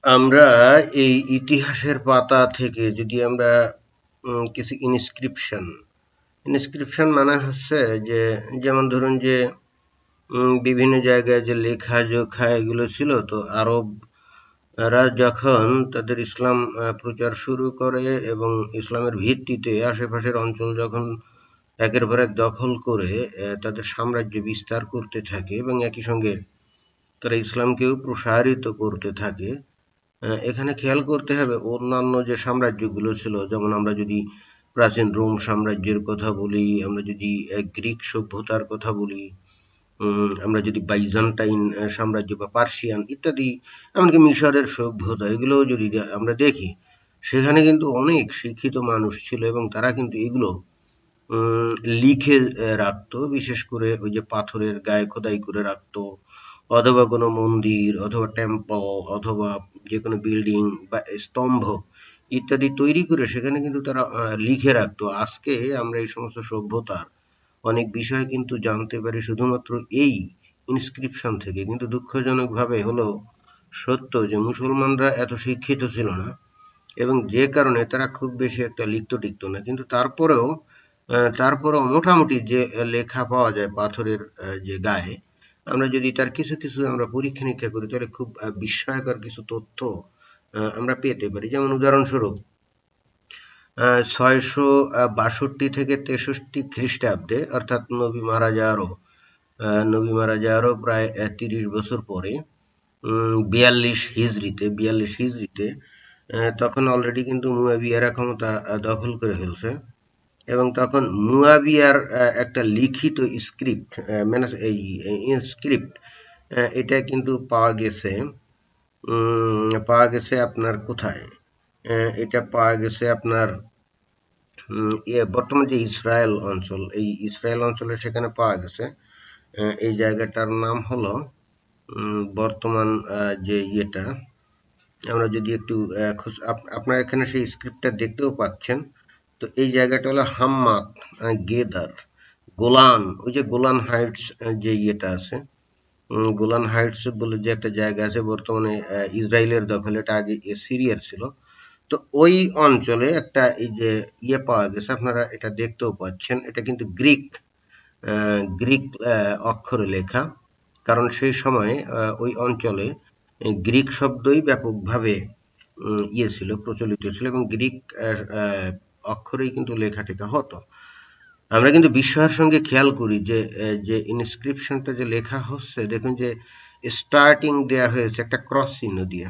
আমরা এই ইতিহাসের পাতা থেকে যদি আমরা কিছু ইনস্ক্রিপশন মানে হচ্ছে যে, যেমন ধরুন যে বিভিন্ন জায়গায় যে লেখা জোখা এগুলো ছিল, তো আরবরা যখন তাদের ইসলাম প্রচার শুরু করে এবং ইসলামের ভিত্তিতে আশেপাশের অঞ্চল যখন একের পর এক দখল করে তাদের সাম্রাজ্য বিস্তার করতে থাকে এবং একই সঙ্গে তারা ইসলামকেও প্রসারিত করতে থাকে। এখানে খেয়াল করতে হবে অন্যান্য যে সাম্রাজ্যগুলো ছিল, যেমন আমরা যদি প্রাচীন রোম সাম্রাজ্যের কথা বলি, আমরা যদি গ্রিক সভ্যতার কথা বলি, আমরা যদি বাইজান্টাইন সাম্রাজ্য বা পার্সিয়ান ইত্যাদি, এমনকি মিশরের সভ্যতা এগুলোও যদি আমরা দেখি, সেখানে কিন্তু অনেক শিক্ষিত মানুষ ছিল এবং তারা কিন্তু এগুলো লিখে রাখতো, বিশেষ করে ওই যে পাথরের গায়ে খোদাই করে রাখতো, অথবা কোনো মন্দির অথবা টেম্পল অথবা যে কোনো বিল্ডিং বা স্তম্ভ ইত্যাদি তৈরি করে সেখানে কিন্তু তারা লিখে রাখতো। আজকে আমরা এই সমস্ত সভ্যতার অনেক বিষয় কিন্তু জানতে পারি শুধুমাত্র এই ইনস্ক্রিপশন থেকে। কিন্তু দুঃখজনকভাবে হলো সত্য যে মুসলমানরা এত শিক্ষিত ছিল না এবং যে কারণে তারা খুব বেশি একটা লিখতো টিখতো না, কিন্তু তারপরেও মোটামুটি যে লেখা পাওয়া যায় পাথরের যে গায়ে, আমরা যদি তার কিছু কিছু আমরা পরীক্ষা নিরীক্ষা করি তাহলে খুব বিস্ময়কর কিছু তথ্য আমরা পেতে পারি। যেমন উদাহরণস্বরূপ 662 থেকে 63 খ্রিস্টাব্দে, অর্থাৎ নবী মারা যাওয়ারও প্রায় 30 বছর পরে, 42 হিজরিতে তখন অলরেডি কিন্তু মুয়াবিয়ারা ক্ষমতা দখল করে ফেলছে এবং তখন মুয়াবিয়ার একটা লিখিত স্ক্রিপ্ট মানে এই ইনস্ক্রিপ্ট এটা কিন্তু পাওয়া গেছে আপনার কোথায়? এটা পাওয়া গেছে আপনার বর্তমান যে ইসরায়েল অঞ্চল, এই ইসরায়েল অঞ্চলে সেখানে পাওয়া গেছে। এই জায়গাটার নাম হলো বর্তমান যে ইয়েটা, আমরা যদি একটু আপনারা এখানে সেই স্ক্রিপ্টটা দেখতেও পাচ্ছেন। তো এই জায়গাটা হলো হাম্মাত, গেদার, গোলান, ওই যে গোলান হাইটস যে ইয়েটা আছে, গোলান হাইটস বলে যে একটা জায়গা আছে বর্তমানে ইসরায়েলের দখলে, এটা আগে সিরিয়ার ছিল। তো ওই অঞ্চলে একটা এই যে ইয়ে পাওয়া গেছে, আপনারা এটা দেখতেও পাচ্ছেন, এটা কিন্তু গ্রিক অক্ষরে লেখা, কারণ সেই সময় ওই অঞ্চলে গ্রিক শব্দই ব্যাপকভাবে ইয়ে ছিল, প্রচলিত ছিল এবং গ্রিক অক্ষরেই কিন্তু লেখাটেখা হতো। আমরা কিন্তু বিস্ময়ের সঙ্গে খেয়াল করি যে যে ইনস্ক্রিপশনটা যে লেখা হচ্ছে, দেখুন যে স্টার্টিং দেয়া হয়েছে একটা ক্রস চিহ্ন দিয়ে।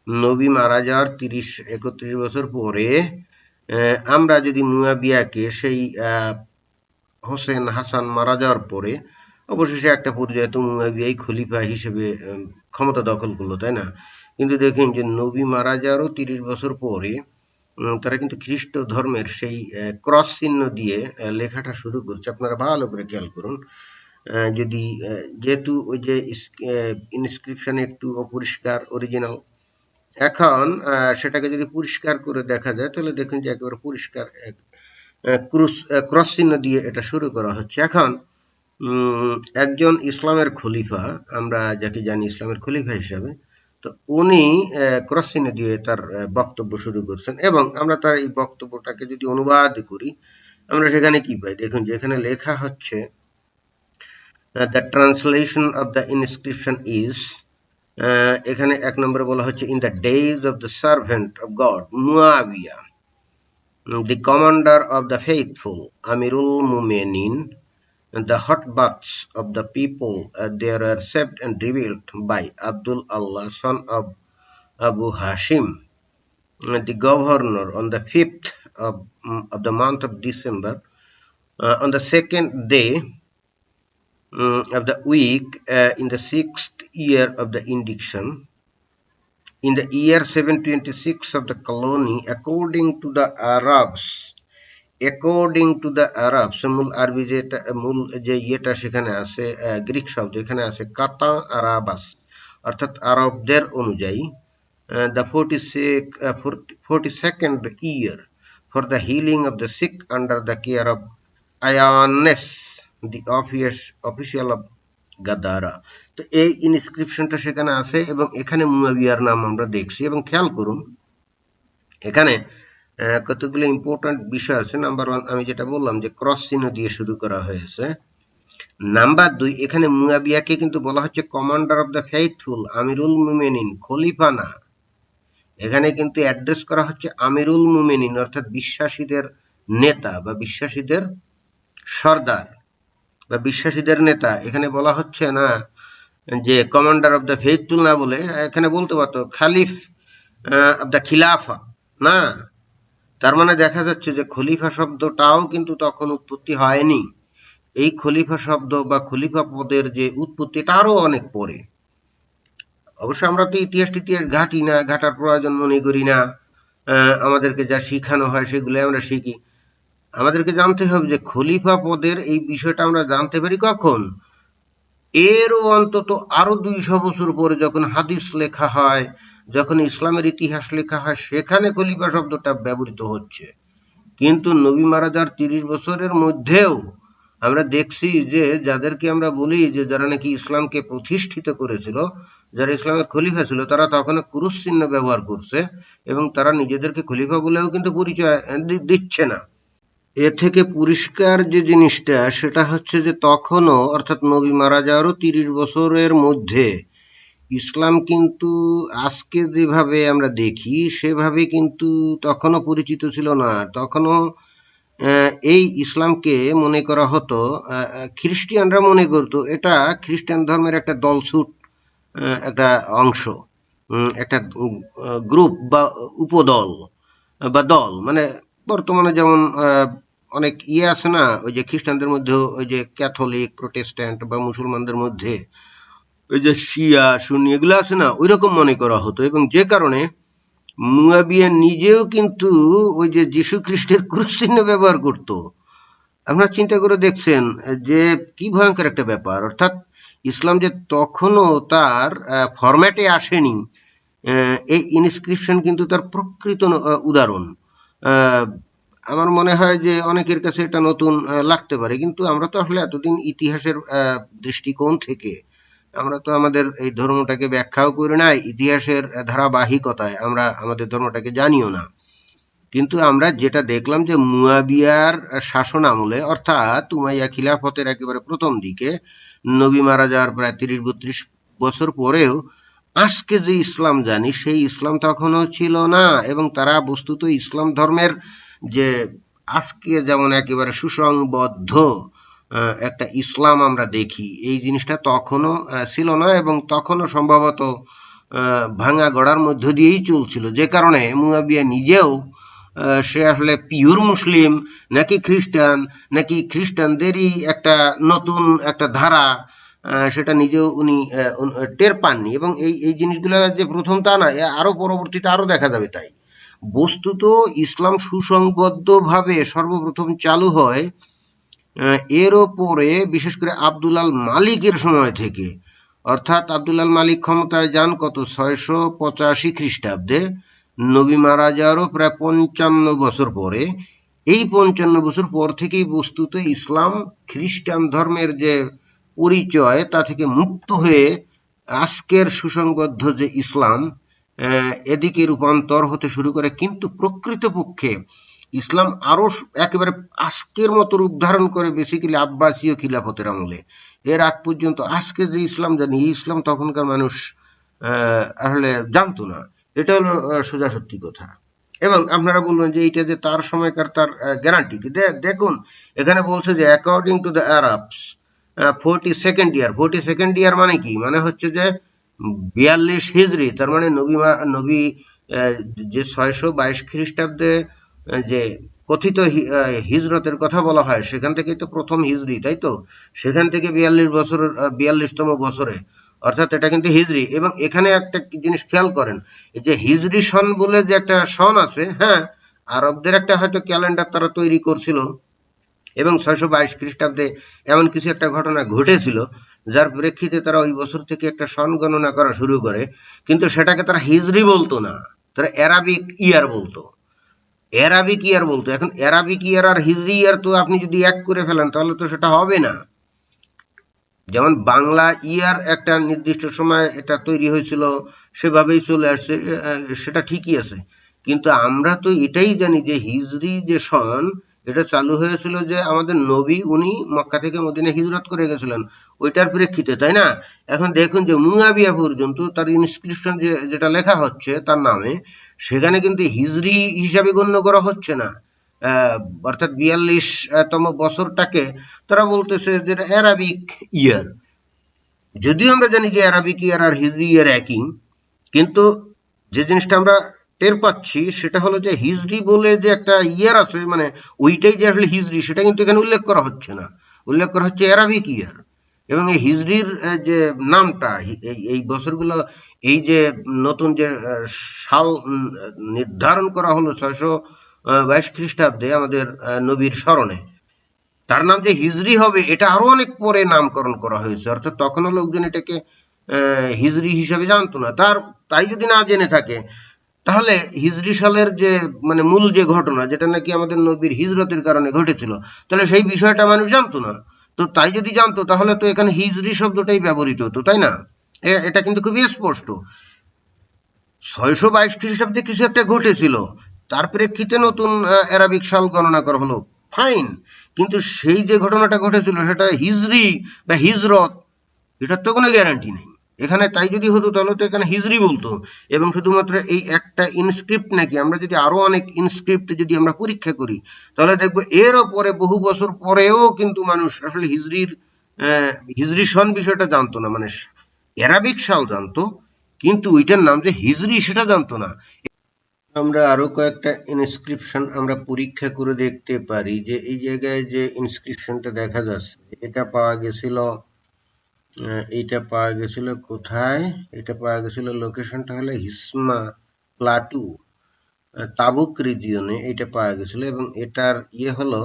নবী মারা যাওয়ার 31 বছর পরে আমরা যদি মুয়াবিয়াকে সেই হোসেন হাসান মারা যাওয়ার পরে অবশেষে একটা পর্যায়ে তো মুয়াবিয়াই খলিফা হিসেবে ক্ষমতা দখল করলো, তাই না? কিন্তু দেখেন যে নবী মারা যাওয়ারও 30 বছর পরে তারা কিন্তু খ্রিস্ট ধর্মের সেই ক্রস চিহ্ন দিয়ে লেখাটা শুরু করছে। আপনারা ভালো করে খেয়াল করুন। যদি যেহেতু ওই যে ইনস্ক্রিপশন একটু অপরিষ্কার অরিজিনাল, এখন সেটাকে যদি পরিষ্কার করে দেখা যায় তাহলে দেখুন যে একেবারে পরিষ্কার ক্রস চিহ্ন দিয়ে এটা শুরু করা হচ্ছে। এখন একজন ইসলামের খলিফা, আমরা যাকে জানি ইসলামের খলিফা হিসাবে, তো উনি ক্রস চিহ্ন দিয়ে তার বক্তব্য শুরু করছেন এবং আমরা তার এই বক্তব্যটাকে যদি অনুবাদ করি, আমরা সেখানে কি পাই? দেখুন যে এখানে লেখা হচ্ছে, the translation of the inscription is, এখানে 1 নম্বরে বলা হচ্ছে, in the days of the servant of god Muawiya, the commander of the faithful, Amirul Mu'minin, the hot baths of the people there are saved and revealed by Abdul Allah, son of Abu Hashim, the governor, on the 5th of the month of December, on the second day of the week, in the 6th year of the indiction, in the year 726 of the colony, according to the Arabs, মূল যে ইয়েটা সেখানে আছে, Greek শব্দ এখানে আছে কাতা আরাবাস, অর্থাৎ আরবদের অনুযায়ী, the 42nd year, for the healing of the sick under the care of Ioannes, the official of Gadara. তো এই ইনস্ক্রিপশনটা সেখানে আছে এবং এখানে মুয়াবিয়ার নাম আমরা দেখছি। এবং খেয়াল করুন এখানে কতগুলো ইম্পর্টেন্ট বিষয় আছে। নাম্বার 1 আমি যেটা বললাম যে ক্রস চিহ্ন দিয়ে শুরু করা হয়েছে। নাম্বার 2 এখানে মুয়াবিয়াকে কিন্তু বলা হচ্ছে কমান্ডার অফ দ্য ফেইথফুল, আমিরুল মুমিনিন, খলিফা না। এখানে কিন্তু অ্যাড্রেস করা হচ্ছে আমিরুল মুমিনিন অর্থাৎ বিশ্বাসীদের নেতা বা বিশ্বাসীদের সর্দার বা বিশ্বাসীদের নেতা। এখানে বলা হচ্ছে না যে কমান্ডার অফ দ্য ফেইথফুল, না বলে এখানে বলতে পারতো খালিফ অফ দ্য খিলাফা, না। তার মানে দেখা যাচ্ছে যে খলিফা শব্দটাও কিন্তু তখন উৎপত্তি হয়নি। এই খলিফা শব্দ বা খলিফা পদের যে উৎপত্তি এটা আরো অনেক পরে। অবশ্য আমরা তো ইতিহাস টিতিহাস ঘাটি না, ঘাটার প্রয়োজন মনে করি না। আমাদেরকে যা শিখানো হয় সেগুলো আমরা শিখি। আমাদেরকে জানতে হবে যে খলিফা পদের এই বিষয়টা আমরা জানতে পারি কখন, এরও অন্তত আরো 200 বছর পরে যখন হাদিস লেখা হয়, যখন ইসলামের ইতিহাস লেখা হয়, সেখানে খলিফা শব্দটা ব্যবহৃত হচ্ছে। কিন্তু নবী মারা যাওয়ার 30 বছরের মধ্যেও আমরা দেখছি যে যাদেরকে আমরা বলি যে যারা নাকি ইসলামকে প্রতিষ্ঠিত করেছিল, যারা ইসলামের খলিফা ছিল, তারা তখন ক্রুশ চিহ্ন ব্যবহার করছে এবং তারা নিজেদেরকে খলিফা বলেও কিন্তু পরিচয় দিচ্ছে না। এ থেকে পরিষ্কার যে জিনিসটা সেটা হচ্ছে যে তখনও অর্থাৎ নবী মারা যাওয়ারও 30 বছরের মধ্যে ইসলাম কিন্তু আজকে যেভাবে আমরা দেখি সেভাবে কিন্তু তখনও পরিচিত ছিল না। তখনও এই ইসলামকে মনে করা হতো, খ্রিস্টিয়ানরা মনে করতো এটা খ্রিস্টান ধর্মের একটা দলছুট, একটা অংশ, একটা গ্রুপ বা উপদল বা দল। মানে বর্তমানে যেমন অনেক ইয়ে আছে না, ওই যে খ্রিস্টানদের মধ্যে ওই যে ক্যাথলিক, প্রোটেস্ট্যান্ট বা মুসলমানদের মধ্যে ওই যে শিয়া সুন্নি এগুলো আছে না, ওই রকম মনে করা হতো। এবং যে কারণে মুয়াবিয়া নিজেও কিন্তু ওই যে যীশু খ্রিস্টের ক্রুশ চিহ্ন ব্যবহার করত। আপনারা চিন্তা করে দেখছেন যে কি ভয়ঙ্কর একটা ব্যাপার। অর্থাৎ ইসলাম যে তখনও তার ফরম্যাটে আসেনি, এই ইনস্ক্রিপশন কিন্তু তার প্রকৃত উদাহরণ। আমার মনে হয় যে অনেকের কাছে এটা নতুন লাগতে পারে, কিন্তু আমরা তো আসলে এতদিন ইতিহাসের দৃষ্টিকোণ থেকে আমরা তো আমাদের এই ধর্মটাকে ব্যাখ্যাও করি না, ইতিহাসের ধারাবাহিকতায় আমরা আমাদের ধর্মটাকে জানিও না। কিন্তু আমরা যেটা দেখলাম যে মুয়াবিয়ার শাসন আমলে অর্থাৎ উমাইয়া খিলাফতের একেবারে প্রথম দিকে, নবী মারা যাওয়ার প্রায় 30-32 বছর পরেও আজকে যে ইসলাম জানি সেই ইসলাম তখনও ছিল না। এবং তারা বস্তুত ইসলাম ধর্মের যে আজকে যেমন একেবারে সুসংবদ্ধ একটা ইসলাম আমরা দেখি, এই জিনিসটা তখনও ছিল না এবং তখনও সম্ভবত ভাঙা গড়ার মধ্য দিয়েই চলছিল। যে কারণে মুয়াবিয়া নিজেও সে আসলে পিওর মুসলিম নাকি খ্রিস্টান, নাকি খ্রিস্টানদেরই একটা নতুন একটা ধারা, সেটা নিজেও উনি টের পাননি। এবং এই জিনিসগুলো যে প্রথম তা না, আরো পরবর্তীতে আরো দেখা যাবে। তাই বস্তুত ইসলাম সুসংবদ্ধভাবে সর্বপ্রথম চালু হয় এর ওপরে বিশেষ করে আব্দুল আল মালিকের সময় থেকে। অর্থাৎ আব্দুল আল মালিক ক্ষমতায় যান কত 685 খ্রিস্টাব্দে, নবী মারা যাওয়ারও প্রায় 55 বছর পরে। এই 55 বছর পর থেকেই বস্তুত ইসলাম খ্রিস্টান ধর্মের যে পরিচয় তা থেকে মুক্ত হয়ে আজকের সুসংবদ্ধ যে ইসলাম এদিকে রূপান্তর হতে শুরু করে। কিন্তু প্রকৃতপক্ষে ইসলাম আরো একেবারে আজকের মতো রূপ ধারণ করে বেসিক্যালি আব্বাসীয় খিলাফতের আমলে। এর আগ পর্যন্ত আজকে যে ইসলাম জানি, এই ইসলাম তখনকার মানুষ আসলে জানতো না। এটা হলো সোজা সত্যি কথা। এবং আপনারা বলবেন যে এইটা যে তার সময়কার তার গ্যারান্টি কি? দেখুন এখানে বলছে যে according to the Arabs 42nd year. 42nd ইয়ার মানে কি? মানে হচ্ছে যে 42 হিজরি। তার মানে নবী যে 622 খ্রিস্টাব্দে যে কথিত হিজরতের কথা বলা হয় সেখান থেকেই তো প্রথম হিজরি, তাই তো? সেখান থেকে 42তম বছরে, অর্থাৎ এটা কিন্তু হিজরি। এবং এখানে একটা জিনিস খেয়াল করেন যে হিজরি সন বলে যে একটা সন আছে, হ্যাঁ, আরবদের একটা হয়তো ক্যালেন্ডার তারা তৈরি করছিল এবং 622 খ্রিস্টাব্দে এমন কিছু একটা ঘটনা ঘটেছিল যার প্রেক্ষিতে তারা ওই বছর থেকে একটা সন গণনা করা শুরু করে। কিন্তু সেটাকে তারা হিজরি বলতো না, তারা অ্যারাবিক ইয়ার বলতো। অ্যারাবিক ইয়ার বলতো। এখন অ্যারাবিক ইয়ার আর হিজরি ইয়ার তো আপনি যদি এক করে ফেলেন তাহলে তো সেটা হবে না। যেমন বাংলা ইয়ার একটা নির্দিষ্ট সময় এটা তৈরি হয়েছিল, সেভাবেই চলে আসছে, সেটা ঠিকই আছে। কিন্তু আমরা তো এটাই জানি যে হিজরি যে সন, এটা চালু হয়েছিল যে আমাদের নবী উনি মক্কা থেকে মদিনা হিজরত করে গেছিলেন, ওইটার প্রেক্ষিতে, তাই না? এখন দেখুন যে মুয়াবিয়া পর্যন্ত তার ইনস্ক্রিপশন যেটা লেখা হচ্ছে তার নামে, সেখানে কিন্তু হিজরি হিসাবে গণ্য করা হচ্ছে না। অর্থাৎ 42তম বছরটাকে তারা বলতেছে যে অ্যারাবিক ইয়ার। যদিও আমরা জানি যে অ্যারাবিক ইয়ার আর হিজরি ইয়ার একই, কিন্তু যে জিনিসটা আমরা টের পাচ্ছি সেটা হলো যে হিজরি বলে যে একটা ইয়ার আছে, মানে ওইটাই যে আসলে হিজরি সেটা কিন্তু এখানে উল্লেখ করা হচ্ছে না, উল্লেখ করা হচ্ছে অ্যারাবিক ইয়ার। এবং এই হিজরির যে নামটা, এই বছরগুলো, এই যে নতুন যে সাল নির্ধারণ করা হলো 622 খ্রিস্টাব্দে আমাদের নবীর স্মরণে, তার নাম যে হিজরি হবে এটা আরো অনেক পরে নামকরণ করা হয়েছে। অর্থাৎ তখনও লোকজন এটাকে হিজরি হিসাবে জানতো না। তাই যদি না জেনে থাকে, তাহলে হিজরি সালের যে মানে মূল যে ঘটনা, যেটা নাকি আমাদের নবীর হিজরতের কারণে ঘটেছিল, তাহলে সেই বিষয়টা মানুষ জানতো না। তো তাই যদি জানতো তাহলে তো এখানে হিজরি শব্দটাই ব্যবহৃত হতো, তাই না? এটা কিন্তু খুবই স্পষ্ট। 622 খ্রিস্টাব্দে কিছু একটা ঘটেছিল, তার প্রেক্ষিতে নতুন অ্যারাবিক সাল গণনা করা হলো, ফাইন। কিন্তু সেই যে ঘটনাটা ঘটেছিল সেটা হিজরি বা হিজরত, এটার তো কোনো গ্যারান্টি নেই এখানে। তাই যদি হতো তাহলে তো এখানে হিজরি বলতো। এবং শুধুমাত্র এই একটা ইনস্ক্রিপ্ট নাকি, আমরা যদি আরো অনেক ইনস্ক্রিপ্ট যদি আমরা পরীক্ষা করি, তাহলে দেখবো এরও পরে বহু বছর পরেও কিন্তু মানুষ আসলে হিজরি সন বিষয়টা জানতো না। মানে অ্যারাবিক সাল জানতো, কিন্তু ওইটার নাম যে হিজরি সেটা জানতো না। আমরা আরো কয়েকটা ইনস্ক্রিপশন আমরা পরীক্ষা করে দেখতে পারি যে এই জায়গায় যে ইনস্ক্রিপশনটা দেখা যাচ্ছে, এটা পাওয়া গেছিল, কোথায়? এটা পাওয়া গেছিল, লোকেশনটা হলো হিসমা প্লাটু, তাবুক রিজিয়নে এটা পাওয়া গেছিল। এবং এটার হলো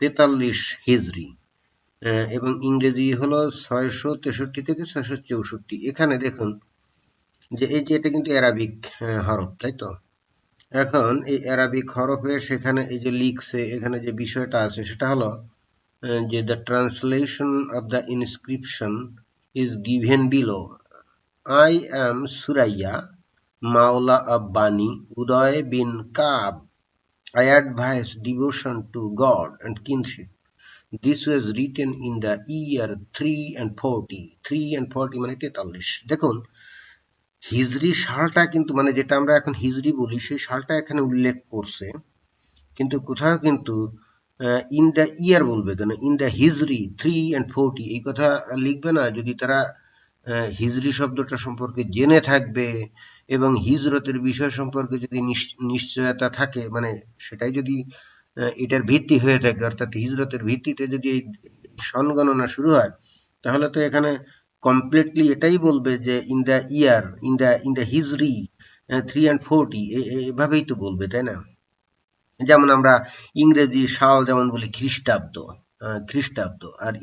43 হিজরি, এবং ইংরেজি হলো 663 থেকে 664। এখানে দেখুন যে এই যে এটা কিন্তু অ্যারাবিক হরফ, তাই তো? এখন এই অ্যারাবিক হরফে সেখানে এই যে লিখছে, এখানে যে বিষয়টা আছে সেটা হলো যে the translation of the inscription is given below. I am Suraya, Maula of Bani Uday bin Ka'b. I advise devotion to God and kinship. This was written in the year 340. 340 মানে 43। দেখুন হিজরি সালটা কিন্তু, মানে যেটা আমরা এখন হিজরি বলি, সেই সালটা এখানে উল্লেখ করছে, কিন্তু কোথাও কিন্তু ইন দ্য ইয়ার বলবে কেন, ইন দ্য হিজরি 340 এই কথা লিখবে না। যদি তারা হিজরি শব্দটা সম্পর্কে জেনে থাকবে এবং হিজরতের বিষয় সম্পর্কে যদি নিশ্চয়তা থাকে, মানে সেটাই যদি এটার ভিত্তি হয়ে থাকে, অর্থাৎ হিজরতের ভিত্তিতে যদি এই সন গণনা শুরু হয়, তাহলে তো এখানে কমপ্লিটলি এটাই বলবে যে in the year, in the হিজরি 340, এভাবেই তো বলবে, তাই না? যেমন আমরা ইংরেজি সাল যেমন বলি খ্রিস্টাব্দ, খ্রিস্টাব্দ, আর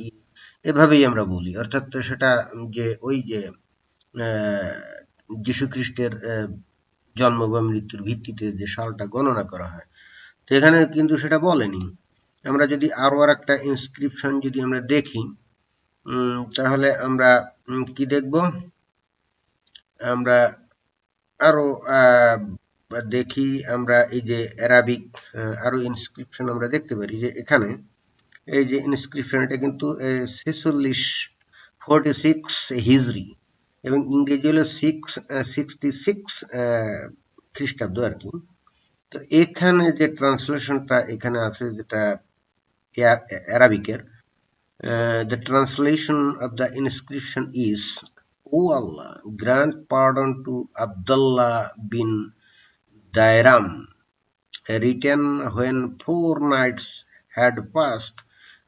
এভাবেই আমরা বলি। অর্থাৎ সেটা যে ওই যে যীশু খ্রিস্টের জন্ম বা মৃত্যুর ভিত্তিতে যে সালটা গণনা করা হয়, তো এখানে কিন্তু সেটা বলেনি। আমরা যদি আরো আর একটা ইনস্ক্রিপশন যদি আমরা দেখি, তাহলে আমরা কি দেখব? আমরা আরো দেখি, আমরা এই যে অ্যারাবিক আরো ইনস্ক্রিপশন আমরা দেখতে পারি যে এখানে এই যে ইনস্ক্রিপশন, এটা কিন্তু 46 হিজরি এবং ইংরেজি হলো 666 খ্রিস্টাব্দ আর কি। তো এখানে যে ট্রান্সলেশনটা এখানে আছে, যেটা অ্যারাবিকের, the translation of the inscription is, O Allah, grant pardon to Abdullah bin Dairam, written when 4 nights had passed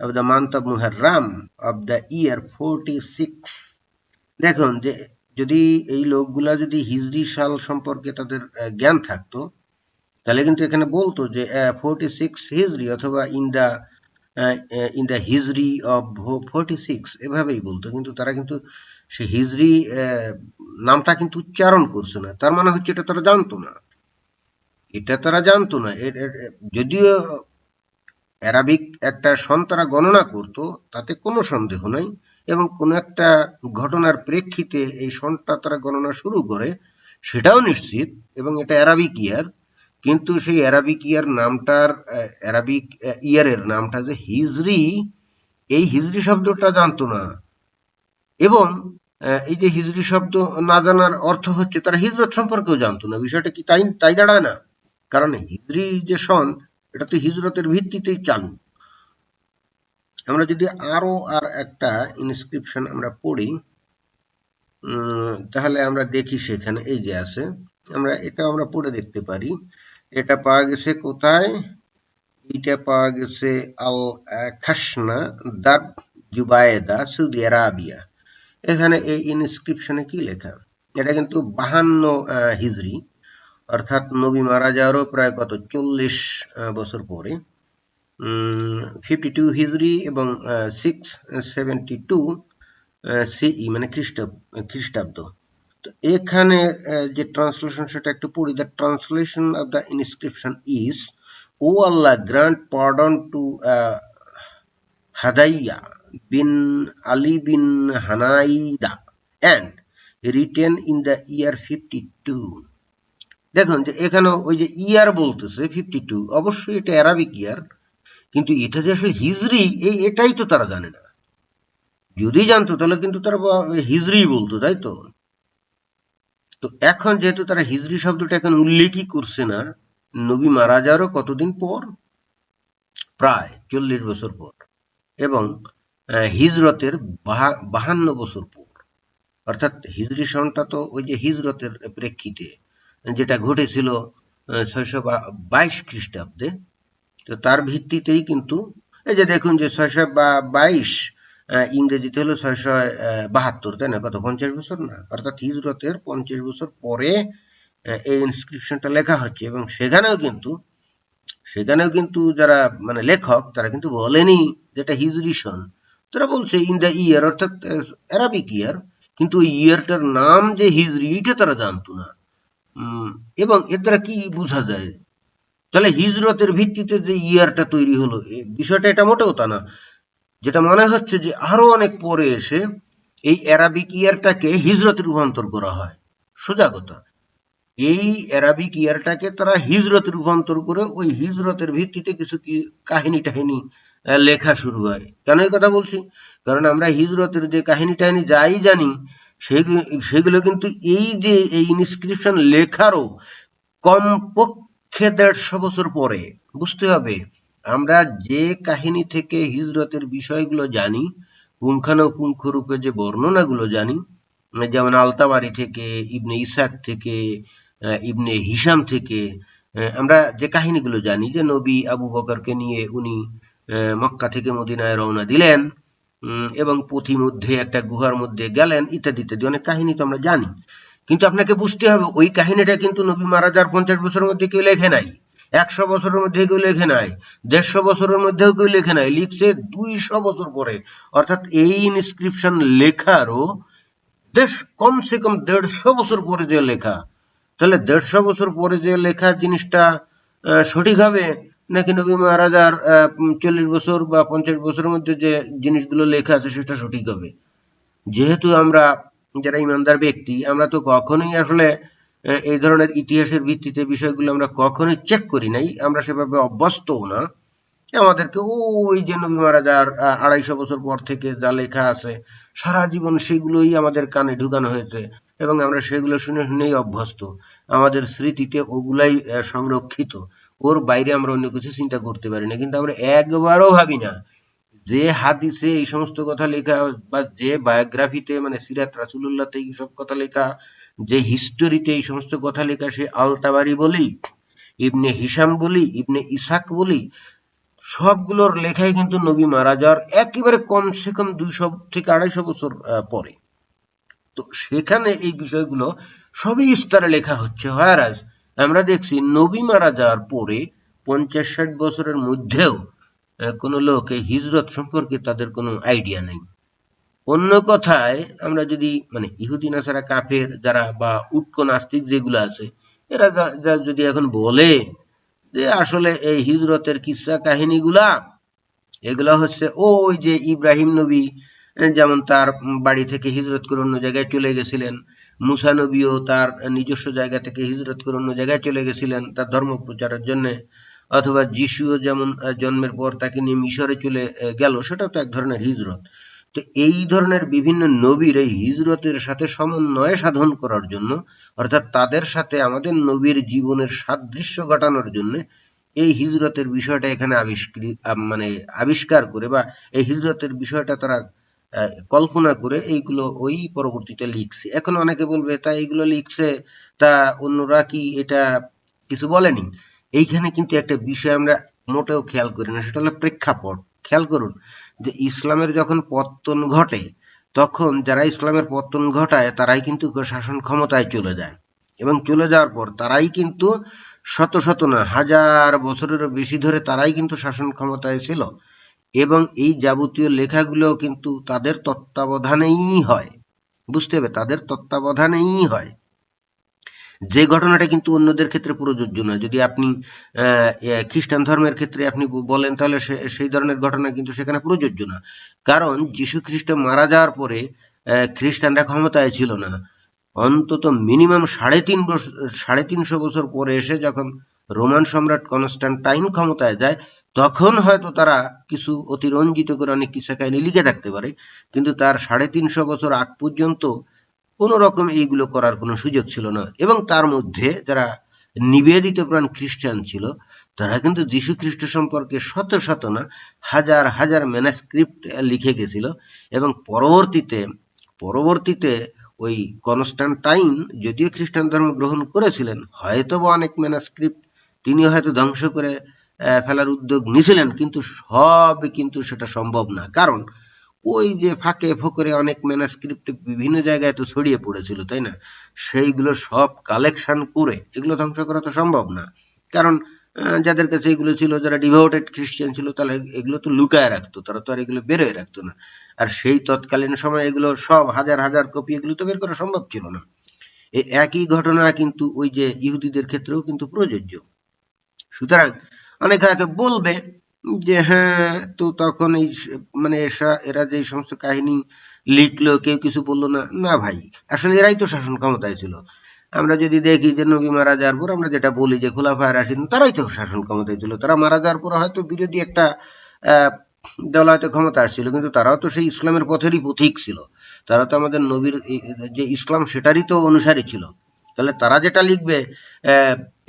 of the month of Muharram of the year 46. দেখুন যে যদি এই লোকগুলা যদি হিজরি সাল সম্পর্কে তাদের জ্ঞান থাকতো, তাহলে কিন্তু এখানে বলতো যে 46 হিজরি অথবা ইন দ্য হিজরি অফ 46, এভাবেই বলতো। কিন্তু তারা কিন্তু সে হিজরি নামটা কিন্তু উচ্চারণ করছে না। তার মানে হচ্ছে এটা তারা জানতো না, এটা তারা জানতো না। যদিও অ্যারাবিক একটা সন তারা গণনা করত, তাতে কোনো সন্দেহ নাই, এবং কোনো একটা ঘটনার প্রেক্ষিতে এই সনটা তারা গণনা শুরু করে সেটাও নিশ্চিত, এবং এটা অ্যারাবিক ইয়ার। কিন্তু সেই অ্যারাবিক ইয়ার নামটার অ্যারাবিক ইয়ারের নামটা যে হিজরি, এই হিজরি শব্দটা জানতো না। এবং এই যে হিজরি শব্দ না জানার অর্থ হচ্ছে তারা হিজরত সম্পর্কেও জানতো না। বিষয়টা কি তাই তাই দাঁড়ায় না? কারণ হিজরি যে সন, এটা তো হিজরতের ভিত্তিতেই চালু। আমরা যদি আরো আর একটা ইনস্ক্রিপশন আমরা পড়ি, তাহলে আমরা দেখি সেখানে এই যে আছে, এটা আমরা পড়ে দেখতে পারি। এটা পাওয়া গেছে কোথায়? এটা পাওয়া গেছে আল খাসনা দার জুবায়েদা, সৌদি আরাবিয়া। এখানে এই ইনস্ক্রিপশনে কি লেখা? এটা কিন্তু 52 হিজরি, অর্থাৎ নবী মারা যাওয়ারও প্রায় কত 40 বছর পরে, 52 হিজরি এবং 672 সিই, মানে খ্রিস্টাব্দ। তো এখানে যে ট্রান্সলেশন সেটা একটু পড়ি। The translation of the inscription is, O Allah grant pardon to Hadaiya bin Ali bin Hanaida and written in the year 52। দেখুন যে এখানে ওই যে ইয়ার বলতেছে 52, অবশ্যই এটা অ্যারাবিক ইয়ার, কিন্তু এটা যে আসলে হিজরি, এটাই তো তারা জানে না। যদি জানতো তাহলে কিন্তু তারা হিজরি বলতো, তাই তো? তো এখন যেহেতু তারা হিজরি শব্দটা এখন উল্লেখই করছে না, নবী মারা যাওয়ারও কতদিন পর? প্রায় 40 বছর পর, এবং হিজরতের 52 বছর পর। অর্থাৎ হিজরি সনটা তো ওই যে হিজরতের প্রেক্ষিতে যেটা ঘটেছিল 622 খ্রিস্টাব্দে, তো তার ভিত্তিতেই কিন্তু এই যে দেখুন যে 622 ইংরেজিতে হলো 672, তাই না? কত 50 বছর না? অর্থাৎ হিজরতের 50 বছর পরে এই ইনস্ক্রিপশনটা লেখা হচ্ছে। এবং সেখানেও কিন্তু যারা মানে লেখক, তারা কিন্তু বলেনি যেটা হিজরি সন, তারা বলছে ইন দ্য ইয়ার, অর্থাৎ অ্যারাবিক ইয়ার, কিন্তু ওই ইয়ারটার নাম যে হিজরি এটা তারা জানতো না। এবং এর দ্বারা কি বোঝা যায়? তাহলে হিজরতের ভিত্তিতে যে ইয়ারটা তৈরি হলো, বিষয়টা এটা মোটেও তা না। যেটা মনে হচ্ছে যে আরো অনেক পরে এসে এই অ্যারাবিক ইয়ারটাকে হিজরতে রূপান্তর করা হয়। সোজা কথা, এই অ্যারাবিক ইয়ারটাকে তারা হিজরতে রূপান্তর করে ওই হিজরতের ভিত্তিতে কিছু কি কাহিনী টাহিনী লেখা শুরু হয়। কেন এই কথা বলছি? কারণ আমরা হিজরতের যে কাহিনী টাহিনী যাই জানি, সেগুলো কিন্তু এই যে এই ইনস্ক্রিপশন লেখারও কমপক্ষে 150 বছর পরে। বুঝতে হবে, আমরা যে কাহিনী থেকে হিজরতের বিষয়গুলো জানি, পুঙ্খানুপুঙ্খ রূপে যে বর্ণনাগুলো জানি, যেমন আলতাবারি থেকে, ইবনে ইসাক থেকে, ইবনে হিসাম থেকে, আমরা যে কাহিনীগুলো জানি যে নবী আবু বকরকে নিয়ে উনি মক্কা থেকে মদিনায় রওনা দিলেন, এবং পথিমধ্যে একটা গুহার মধ্যে গেলেন, ইত্যাদি ইত্যাদি অনেক কাহিনী তো আমরা জানি। কিন্তু আপনাকে বুঝতে হবে ওই কাহিনীটা কিন্তু নবী মারা যাওয়ার 50 বছরের মধ্যে কেউ লেখে নাই, 100 বছরের মধ্যে কেউ লেখে নাই, 150 বছরের মধ্যেও কেউ লেখে নাই, লিখছে 200 বছর পরে। অর্থাৎ এই ইনস্ক্রিপশন লেখারও কমসে কম 150 বছর পরে যে লেখা। তাহলে 150 বছর পরে যে লেখা জিনিসটা সঠিক হবে, নাকি নবী মারা যাওয়ার 40 বছর বা 50 বছরের মধ্যে যে জিনিসগুলো লেখা আছে সেটা সঠিক হবে? যেহেতু আমরা যারা ইমানদার ব্যক্তি, আমরা তো কখনোই আসলে এই ধরনের ইতিহাসের ভিত্তিতে বিষয়গুলো আমরা কখনোই চেক করি নাই, আমরা সেভাবে অভ্যস্তও না। আমাদেরকে ওই যে নবী মারা যাওয়ার 250 বছর পর থেকে যা লেখা আছে, সারা জীবন সেগুলোই আমাদের কানে ঢুকানো হয়েছে, এবং আমরা সেগুলো শুনে শুনেই অভ্যস্ত। আমাদের স্মৃতিতে ওগুলাই সংরক্ষিত, ওর বাইরে আমরা অন্য কিছু চিন্তা করতে পারি না। কিন্তু আমরা একবারও ভাবি না যে হাদিসে এই সমস্ত কথা লেখা, বা যে বায়োগ্রাফিতে মানে সিরাত রাসূলুল্লাহতে এই সব কথা লেখা, যে হিস্টোরিতে এই সমস্ত কথা লেখা, সে আল তাবারি বলি, ইবনে হিসাম বলি, ইবনে ইসাক বলি, সবগুলোর লেখাই কিন্তু নবী মারা যাওয়ার একেবারে কমসে কম 200 থেকে 250 বছর পরে। তো সেখানে এই বিষয়গুলো সবই ইস্তারে লেখা হচ্ছে। হয়ারাজ আমরা দেখছি নবী মারা যাওয়ার পরে 50-60 বছরের মধ্যেও কোনো লোক এই হিজরত সম্পর্কে তাদের কোনো আইডিয়া নেই। অন্য কথায় আমরা যদি মানে ইহুদি নাসারা কাফের যারা বা উটকো নাস্তিক যেগুলো আছে, এরা যদি এখন বলে যে আসলে এই হিজরতের কিসসা কাহিনীগুলা এগুলো হচ্ছে ওই যে ইব্রাহিম নবী যেমন তার বাড়ি থেকে হিজরত করে অন্য জায়গায় চলে গেছিলেন, মুসা নবীও তার নিজস্ব জায়গা থেকে হিজরত করে অন্য জায়গায় চলে গেছিলেন তার ধর্ম প্রচারের জন্য, অথবা যিশুও যেমন জন্মের পর তাকে নিয়ে মিশরে চলে গেল, সেটাও তো এক ধরনের হিজরত। তো এই ধরনের বিভিন্ন নবীর এই হিজরতের সাথে সমন্বয় সাধন করার জন্য, অর্থাৎ তাদের সাথে আমাদের নবীর জীবনের সাদৃশ্য ঘটানোর জন্য এই হিজরতের বিষয়টা এখানে মানে আবিষ্কার করে, বা এই হিজরতের বিষয়টা তারা কল্পনা করে এইগুলো ওই পরবর্তীতে লিখছে। এখন অনেকে বলবে তা এইগুলো লিখছে, তা অন্যরা কি এটা কিছু বলেনি? এইখানে কিন্তু একটা বিষয় আমরা মোটেও খেয়াল করি না, সেটা হলো প্রেক্ষাপট। খেয়াল করুন যে ইসলামের যখন পতন ঘটে, তখন যারা ইসলামের পতন ঘটায় তারাই কিন্তু শাসন ক্ষমতায় চলে যায়, এবং চলে যাওয়ার পর তারাই কিন্তু শত শত না হাজার বছরেরও বেশি ধরে তারাই কিন্তু শাসন ক্ষমতায় ছিল, এবং এই যাবতীয় লেখাগুলো কিন্তু তাদের তত্ত্বাবধানেই হয়। বুঝতে হবে, তাদের তত্ত্বাবধানেই হয়। যে ঘটনাটা কিন্তু অন্যদের ক্ষেত্রে প্রযোজ্য নয়। যদি আপনি খ্রিস্টান ধর্মের ক্ষেত্রে আপনি বলেন, তাহলে সেই ধরনের ঘটনা কিন্তু সেখানে প্রযোজ্য না। কারণ যীশু খ্রিস্ট মারা যাওয়ার পরে খ্রিস্টানরা ক্ষমতায় ছিল না। অন্তত মিনিমাম 350 বছর পরে এসে যখন রোমান সম্রাট কনস্ট্যান্টাইন ক্ষমতায় যায়, তখন হয়তো তারা কিছু অতিরঞ্জিত করে অনেক কিসসা কাহিনী লিখে থাকতে পারে, কিন্তু তার 350 বছর আগ পর্যন্ত কোনো রকম এইগুলো করার কোনো সুযোগ ছিল না। এবং তার মধ্যে যারা নিবেদিত প্রাণ খ্রিস্টান ছিল, তারা কিন্তু যীশু খ্রিস্ট সম্পর্কে শত শত না হাজার হাজার ম্যানাস্ক্রিপ্ট লিখে গেছিল। এবং পরবর্তীতে ওই কনস্ট্যান্টাইন যদিও খ্রিস্টান ধর্ম গ্রহণ করেছিলেন, হয়তো বা অনেক ম্যানাস্ক্রিপ্ট তিনি হয়তো ধ্বংস করে ফেলার উদ্যোগ নিয়েছিলেন, কিন্তু সব কিন্তু সেটা সম্ভব না। কারণ ওই যে ফাঁকে ফোকরে অনেক ম্যানাস্ক্রিপ্ট বিভিন্ন জায়গায় তো ছড়িয়ে পড়েছিল, তাই না? সেইগুলো সব কালেকশন করে এগুলো ধ্বংস করা তো সম্ভব না। কারণ যাদের কাছে এগুলো ছিল, যারা ডিভোটেড খ্রিস্টান ছিল, তাহলে এগুলো তো লুকায় রাখতো, তারা তো আর এগুলো বেরোয় রাখতো না। আর সেই তৎকালীন সময় এগুলো সব হাজার হাজার কপি এগুলো তো বের করা সম্ভব ছিল না। এই একই ঘটনা কিন্তু ওই যে ইহুদিদের ক্ষেত্রেও কিন্তু প্রযোজ্য। সুতরাং অনেকে হয়তো বলবে যে হ্যাঁ, তো তখন এই মানে এরা যে সমস্ত কাহিনী লিখলো, কেউ কিছু বললো না। না ভাই, আসলে এরাই তো শাসন ক্ষমতায় ছিল। আমরা যদি দেখি যে নবী মারা যাওয়ার পর আমরা যেটা বলি যে খোলাফায়ে রাশিদুন, তারাই তো শাসন ক্ষমতায় ছিল। তারা মারা যাওয়ার পর হয়তো বিরোধী একটা দল হয়তো ক্ষমতা আসছিল, কিন্তু তারাও তো সেই ইসলামের পথেরই পথিক ছিল। তারা তো আমাদের নবীর যে ইসলাম সেটারই তো অনুসারী ছিল। তাহলে তারা যেটা লিখবে,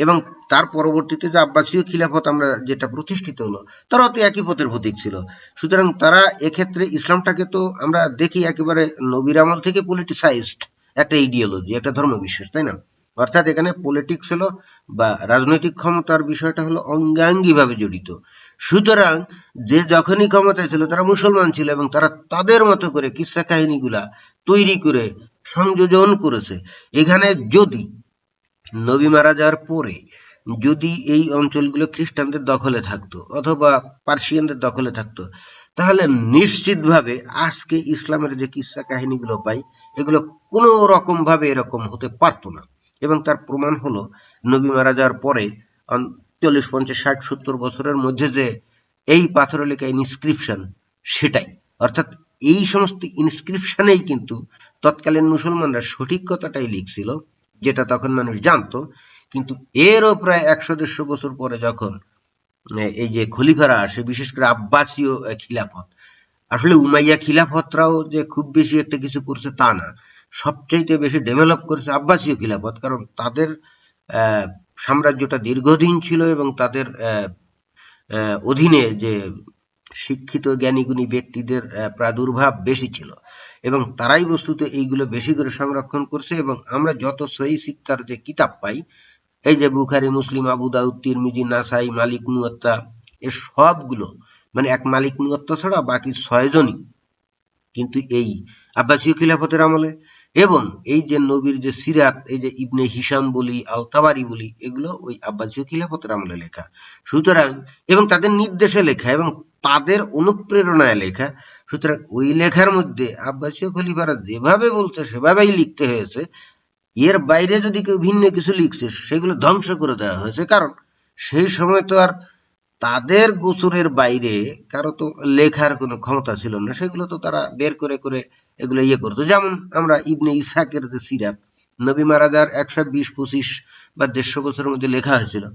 এবং তার পরবর্তীতে যে আব্বাসীয় খিলাফত আমরা যেটা প্রতিষ্ঠিত হলো, তারাও তো একই পথের প্রতীক ছিল। সুতরাং তারা এক্ষেত্রে ইসলামটাকে তো আমরা দেখি একেবারে নবীর আমল থেকে পলিটিসাইজড একটা ইডিওলজি, একটা ধর্মবিশ্বাস, তাই না? অর্থাৎ এখানে পলিটিক্স হলো বা রাজনৈতিক ক্ষমতার বিষয়টা হলো অঙ্গাঙ্গিভাবে জড়িত। সুতরাং যে যখনই ক্ষমতায় ছিল তারা মুসলমান ছিল, এবং তারা তাদের মতো করে কিসসা কাহিনীগুলা তৈরি করে সংযোজন করেছে। এখানে যদি নবী মারা যাওয়ার পরে যদি এই অঞ্চলগুলো খ্রিস্টানদের দখলে থাকতো অথবা পার্সিয়ানদের দখলে থাকতো, তাহলে নিশ্চিতভাবে আজকে ইসলামের যে কিসসা কাহিনীগুলো পাই, এগুলো কোনো রকম ভাবে এরকম হতে পারতো না। এবং তার প্রমাণ হলো নবী মারা যাওয়ার পরে 40, 50, 60, 70 বছরের মধ্যে যে এই পাথরে লেখা ইনস্ক্রিপশন, সেটাই। অর্থাৎ এই সমস্ত ইনস্ক্রিপশনেই কিন্তু তৎকালীন মুসলমানরা সঠিক কথাটাই লিখছিল, যেটা তখন মানুষ জানতো। কিন্তু এরও প্রায় 100-150 বছর পরে যখন এই যে খলিফারা আসে, বিশেষ করে আব্বাসীয় খিলাফত, আসলে উমাইয়া খিলাফতরাও যে খুব বেশি একটা কিছু করছে তা না, সবচাইতে বেশি ডেভেলপ করেছে আব্বাসীয় খিলাফত। কারণ তাদের সাম্রাজ্যটা দীর্ঘদিন ছিল, এবং তাদের অধীনে যে শিক্ষিত জ্ঞানীগুণী ব্যক্তিদের প্রাদুর্ভাব বেশি ছিল, এবং তারাই বস্তুত এইগুলো বেশি করে সংরক্ষণ করছে। এবং আমরা যত সহিহ সিত্তার যে কিতাব পাই, এই যে বুখারী, মুসলিম, আবু দাউদ, তিরমিজি, নাসাই, মালিক মুয়াত্তা, এ সবগুলো মানে এক মালিক মুয়াত্তা ছাড়া বাকি 6 জনই কিন্তু এই আব্বাসীয় খিলাফতের আমলে। এবং এই যে নবীর যে সিরাত, এই যে ইবনে হিশাম বলি, আল তাবারি বলি, এগুলো ওই আব্বাসীয় খিলাফতের আমলে লেখা। সুতরাং এবং তাদের নির্দেশে লেখা এবং তাদের অনুপ্রেরণায় লেখা। সুতরাং ওই লেখার মধ্যে আব্বাসীয় খলিফারা যেভাবে বলছে সেভাবেই লিখতে হয়েছে। এর বাইরে যদি কেউ ভিন্ন কিছু লিখছে, সেগুলো ধ্বংস করে দেওয়া হয়েছে। কারণ সেই সময় তো আর তাদের গোচরের বাইরে কারো তো লেখার কোনো ক্ষমতা ছিল না, সেগুলো তো তারা বের করে করে এগুলো ইয়ে করতো। যেমন আমরা ইবনে ইসহাকের যে সিরাত, নবী মারা যাওয়ার 120-25 বা 150 বছরের মধ্যে লেখা হয়েছিল,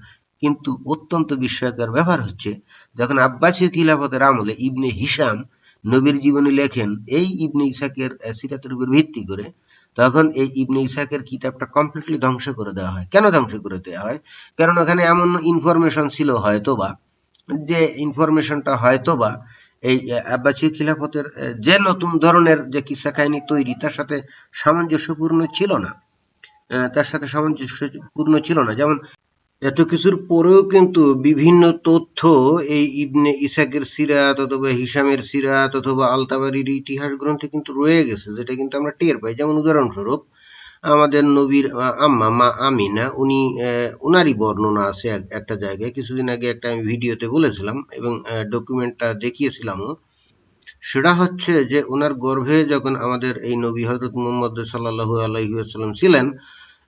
কিন্তু অত্যন্ত বিস্ময়কর ব্যাপার হচ্ছে যখন আব্বাসীয় খিলাফতের আমলে ইবনে হিশাম নবীর জীবনী লেখেন এই ইবনে ইসহাকের সিরাতের উপর ভিত্তি করে, তখন এই ইবনে ইসহাকের কিতাবটা কমপ্লিটলি ধ্বংস করে দেওয়া হয়। কেন ধ্বংস করে দেওয়া হয়? কারণ ওখানে এমন ইনফরমেশন ছিল হয়তোবা, যে ইনফরমেশনটা হয়তোবা এই আব্বাসীয় খিলাফতের যে নতুন ধরনের যে কিসসা কাহিনী তৈরি তার সাথে সামঞ্জস্যপূর্ণ ছিল না, যেমন এত কিছুর পরেও কিন্তু বিভিন্ন তথ্য এই ইবনে ইসহাকের সিরাত অথবা হিশামের সিরাত অথবা আল-তাবারির ইতিহাস গ্রন্থে কিন্তু রয়ে গেছে, যেটা কিন্তু আমরা টের পাই। যেমন উদাহরণস্বরূপ আমাদের নবীর আম্মা মা আমিনা, উনারই বর্ণনা আছে একটা জায়গায়, কিছুদিন আগে একটা আমি ভিডিওতে বলেছিলাম এবং ডকুমেন্টটা দেখিয়েছিলামও। সেটা হচ্ছে যে ওনার গর্ভে যখন আমাদের এই নবী হযরত মুহাম্মদ সাল্লাল্লাহু আলাইহি ওয়াসাল্লাম ছিলেন,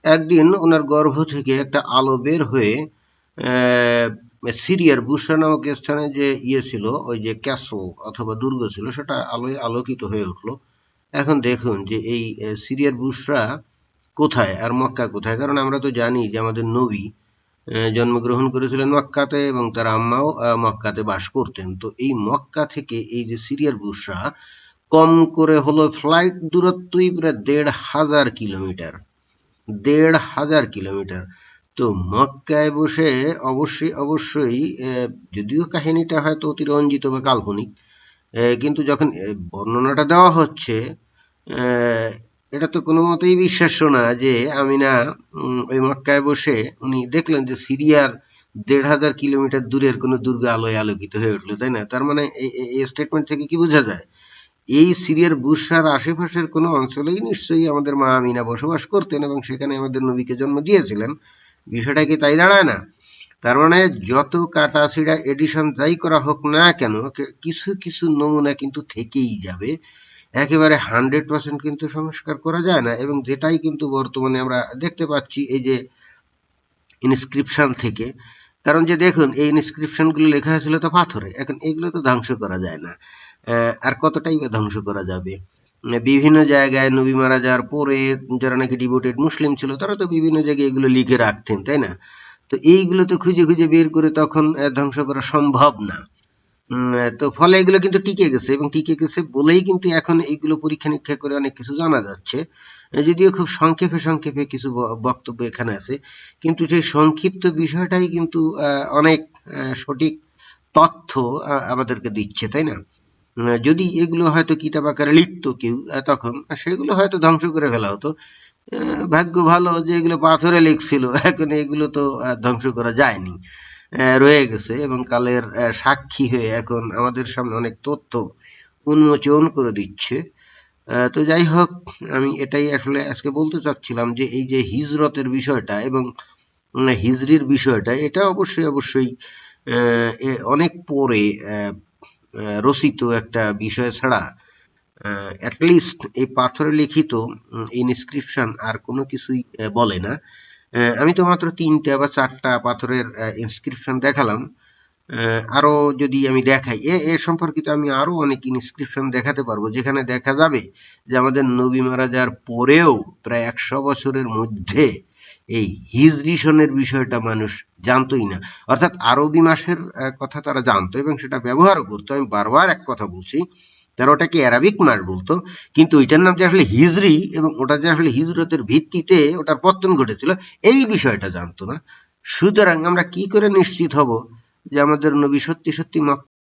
একদিন ওনার গর্ভ থেকে একটা আলো বের হয়ে সিরিয়ার বুসরা নামক স্থানে যে ছিল, ওই যে ক্যাসল অথবা দুর্গ ছিল, সেটা আলোয় আলোকিত হয়ে উঠলো। এখন দেখুন যে এই সিরিয়ার বুসরা কোথায় আর মক্কা কোথায়? কারণ আমরা তো জানি যে আমাদের নবী জন্মগ্রহণ করেছিলেন মক্কাতে এবং তার আম্মাও মক্কাতে বাস করতেন। তো এই মক্কা থেকে এই যে সিরিয়ার বুসরা, কম করে হলো ফ্লাইট দূরত্বই প্রায় ১,৫০০ কিলোমিটার। ১,৫০০ কিলোমিটার। তো মক্কায় বসে অবশ্যই যদিও কাহিনীটা হয়তো অতিরঞ্জিত বা কাল্পনিক, কিন্তু যখন বর্ণনাটা দেওয়া হচ্ছে এটা তো কোনো মতেই বিশ্বাস্য না যে আমিনা ওই মক্কায় বসে উনি দেখলেন যে সিরিয়ার ১,৫০০ কিলোমিটার দূরের কোনো দুর্গ আলোয় আলোকিত হয়ে উঠলো, তাই না? তার মানে এই স্টেটমেন্ট থেকে কি বোঝা যায়? এই সিরিয়ার বুসরার আশেপাশের কোনো অঞ্চলেই নিশ্চয়ই আমাদের মা আমিনা বসবাস করতেন এবং সেখানে আমাদের নবীকে জন্ম দিয়েছিলেন। বিষয়টা কি তাই দাঁড়ায় না? তার মানে যত কাটা ছিঁড়া এডিশন যাই করা হোক না কেন, কিছু কিছু নমুনা কিন্তু থেকেই যাবে। একেবারে 100% কিন্তু সংস্কার করা যায় না, এবং যেটাই কিন্তু বর্তমানে আমরা দেখতে পাচ্ছি এই যে ইনস্ক্রিপশন থেকে। কারণ যে দেখুন এই ইনস্ক্রিপশনগুলো লেখা হয়েছিল তো পাথরে, এখন এগুলো তো ধ্বংস করা যায় না, আর কতটাই বা ধ্বংস করা যাবে? বিভিন্ন জায়গায় নবী মারা যাওয়ার পরে যারা নাকি ডিভোটেড মুসলিম ছিল তারা তো বিভিন্ন জায়গায় এগুলো লিখে রাখতেন, তাই না? তো এইগুলো তো খুঁজে খুঁজে বের করে তখন ধ্বংস করা সম্ভব না। তো ফলে এগুলো কিন্তু টিকে গেছে, এবং টিকে গেছে বলেই কিন্তু এখন এইগুলো পরীক্ষা নিরীক্ষা করে অনেক কিছু জানা যাচ্ছে। যদিও খুব সংক্ষেপে কিছু বক্তব্য এখানে আছে, কিন্তু সেই সংক্ষিপ্ত বিষয়টাই কিন্তু অনেক সঠিক তথ্য আমাদেরকে দিচ্ছে, তাই না? যদি এগুলো হয়তো কিতাব আকারে লিখতো কেউ তখন সেগুলো হয়তো ধ্বংস করে ফেলা হতো। ভাগ্য ভালো যে এগুলো পাথরে লিখছিল, এখন এগুলো তো ধ্বংস করা যায়নি, রয়ে গেছে এবং কালের সাক্ষী হয়ে এখন আমাদের সামনে অনেক তথ্য উন্মোচন করে দিচ্ছে। তো যাই হোক, আমি এটাই আসলে আজকে বলতে চাচ্ছিলাম যে এই যে হিজরতের বিষয়টা এবং হিজরির বিষয়টা, এটা অবশ্যই অনেক পরে রচিত একটা বিষয় ছাড়া অ্যাটলিস্ট এই পাথরে লিখিত ইনস্ক্রিপশন আর কোনো কিছুই বলে না। আমি তো মাত্র 3টা বা 4টা পাথরের ইনস্ক্রিপশন দেখালাম। আরো যদি আমি দেখাই এ সম্পর্কিত আমি আরো অনেক ইনস্ক্রিপশন দেখাতে পারবো, যেখানে দেখা যাবে যে আমাদের নবী মারা যাওয়ার পরেও প্রায় 100 বছরের মধ্যে এই হিজরি সনের বিষয়টা মানুষ জানতোই না। অর্থাৎ আরবি মাসের কথা তারা জানতো এবং সেটা ব্যবহারও করতো। আমি বারবার এক কথা বলছি, তারা ওটাকে অ্যারাবিক মাস বলতো, কিন্তু ওইটার নাম যে আসলে হিজরি এবং ওটা যে আসলে হিজরতের ভিত্তিতে ওটার পতন ঘটেছিল এই বিষয়টা জানতো না। সুতরাং আমরা কি করে নিশ্চিত হব যে আমাদের নবী সত্যি সত্যি